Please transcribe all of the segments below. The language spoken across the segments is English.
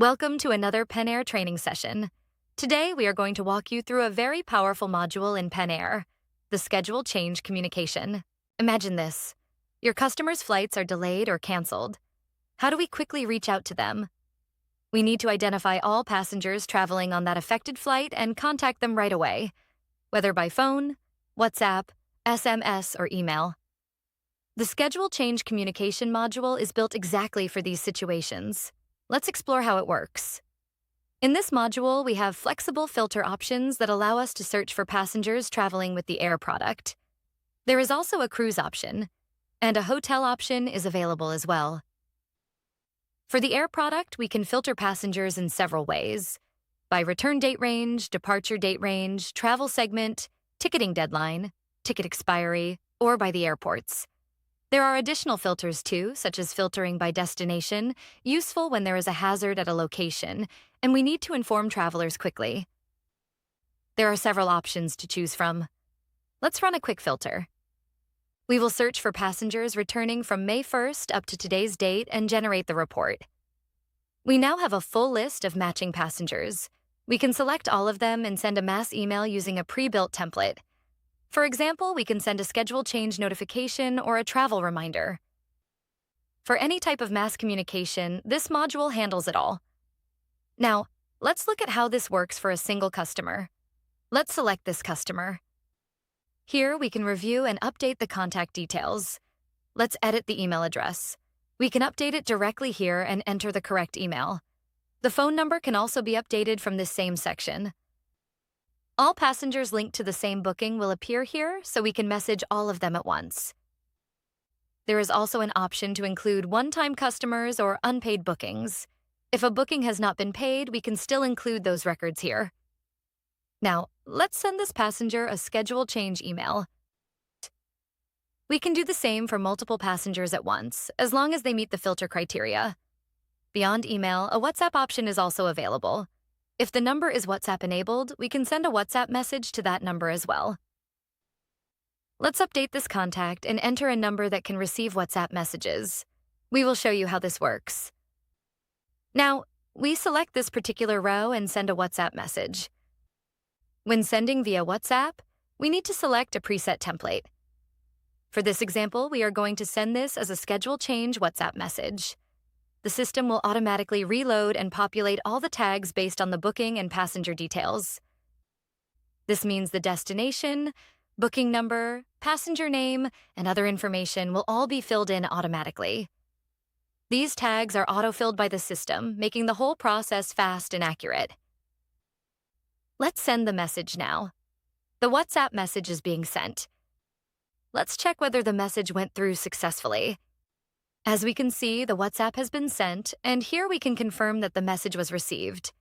Welcome to another PenAir training session. Today, we are going to walk you through a very powerful module in PenAir, the schedule change communication. Imagine this. Your customers' flights are delayed or canceled. How do we quickly reach out to them? We need to identify all passengers traveling on that affected flight and contact them right away, whether by phone, WhatsApp, SMS, or email. The schedule change communication module is built exactly for these situations. Let's explore how it works. In this module, we have flexible filter options that allow us to search for passengers traveling with the air product. There is also a cruise option, and a hotel option is available as well. For the air product, we can filter passengers in several ways: by return date range, departure date range, travel segment, ticketing deadline, ticket expiry, or by the airports. There are additional filters too, such as filtering by destination, useful when there is a hazard at a location, and we need to inform travelers quickly. There are several options to choose from. Let's run a quick filter. We will search for passengers returning from May 1st up to today's date and generate the report. We now have a full list of matching passengers. We can select all of them and send a mass email using a pre-built template. For example, we can send a schedule change notification or a travel reminder. For any type of mass communication, this module handles it all. Now, let's look at how this works for a single customer. Let's select this customer. Here, we can review and update the contact details. Let's edit the email address. We can update it directly here and enter the correct email. The phone number can also be updated from this same section. All passengers linked to the same booking will appear here, so we can message all of them at once. There is also an option to include one-time customers or unpaid bookings. If a booking has not been paid, we can still include those records here. Now, let's send this passenger a schedule change email. We can do the same for multiple passengers at once, as long as they meet the filter criteria. Beyond email, a WhatsApp option is also available. If the number is WhatsApp enabled, we can send a WhatsApp message to that number as well. Let's update this contact and enter a number that can receive WhatsApp messages. We will show you how this works. Now, we select this particular row and send a WhatsApp message. When sending via WhatsApp, we need to select a preset template. For this example, we are going to send this as a schedule change WhatsApp message. The system will automatically reload and populate all the tags based on the booking and passenger details. This means the destination, booking number, passenger name, and other information will all be filled in automatically. These tags are auto-filled by the system, making the whole process fast and accurate. Let's send the message now. The WhatsApp message is being sent. Let's check whether the message went through successfully. As we can see, the WhatsApp has been sent, and here we can confirm that the message was received.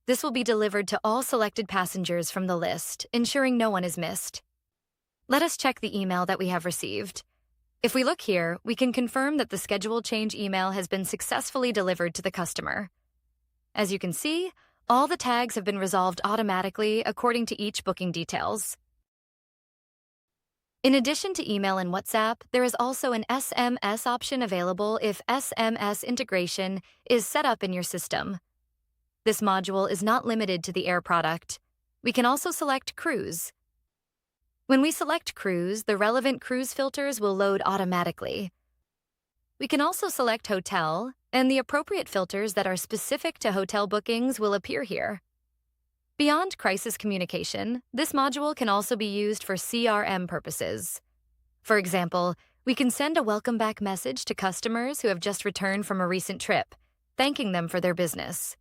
This will be delivered to all selected passengers from the list, ensuring no one is missed. Let us check the email that we have received. If we look here, we can confirm that the schedule change email has been successfully delivered to the customer. As you can see, all the tags have been resolved automatically according to each booking details. In addition to email and WhatsApp, there is also an SMS option available if SMS integration is set up in your system. This module is not limited to the air product. We can also select cruise. When we select cruise, the relevant cruise filters will load automatically. We can also select hotel, and the appropriate filters that are specific to hotel bookings will appear here. Beyond crisis communication, this module can also be used for CRM purposes. For example, we can send a welcome back message to customers who have just returned from a recent trip, thanking them for their business.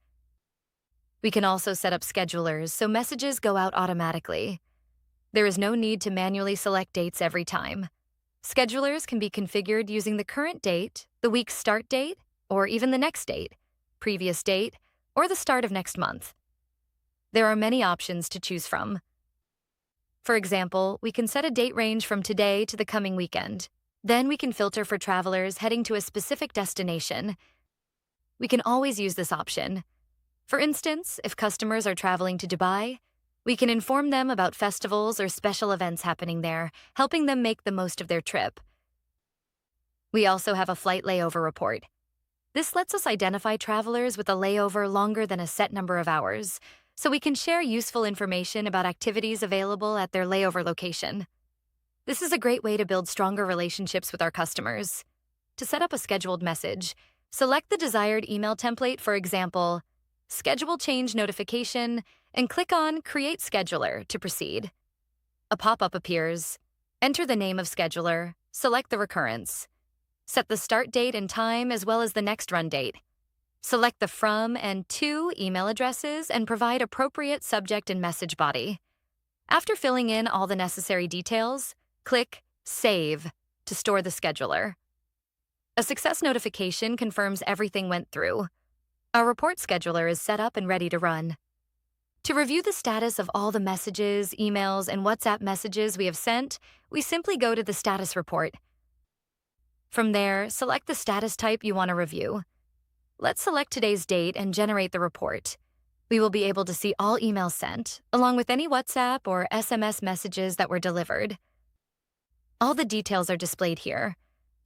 We can also set up schedulers so messages go out automatically. There is no need to manually select dates every time. Schedulers can be configured using the current date, the week's start date, or even the next date, previous date, or the start of next month. There are many options to choose from. For example, we can set a date range from today to the coming weekend. Then we can filter for travelers heading to a specific destination. We can always use this option. For instance, if customers are traveling to Dubai, we can inform them about festivals or special events happening there, helping them make the most of their trip. We also have a flight layover report. This lets us identify travelers with a layover longer than a set number of hours, so we can share useful information about activities available at their layover location. This is a great way to build stronger relationships with our customers. To set up a scheduled message, select the desired email template, for example, Schedule Change Notification, and click on Create Scheduler to proceed. A pop-up appears. Enter the name of scheduler, select the recurrence. Set the start date and time as well as the next run date. Select the from and to email addresses and provide appropriate subject and message body. After filling in all the necessary details, click Save to store the scheduler. A success notification confirms everything went through. Our report scheduler is set up and ready to run. To review the status of all the messages, emails, and WhatsApp messages we have sent, we simply go to the status report. From there, select the status type you want to review. Let's select today's date and generate the report. We will be able to see all emails sent, along with any WhatsApp or SMS messages that were delivered. All the details are displayed here,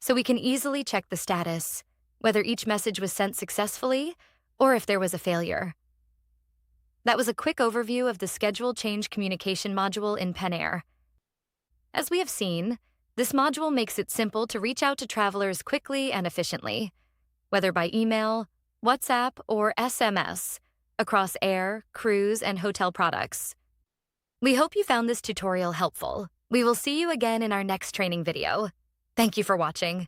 so we can easily check the status, whether each message was sent successfully or if there was a failure. That was a quick overview of the Schedule Change Communication module in PenAir. As we have seen, this module makes it simple to reach out to travelers quickly and efficiently, whether by email, WhatsApp, or SMS, across air, cruise, and hotel products. We hope you found this tutorial helpful. We will see you again in our next training video. Thank you for watching.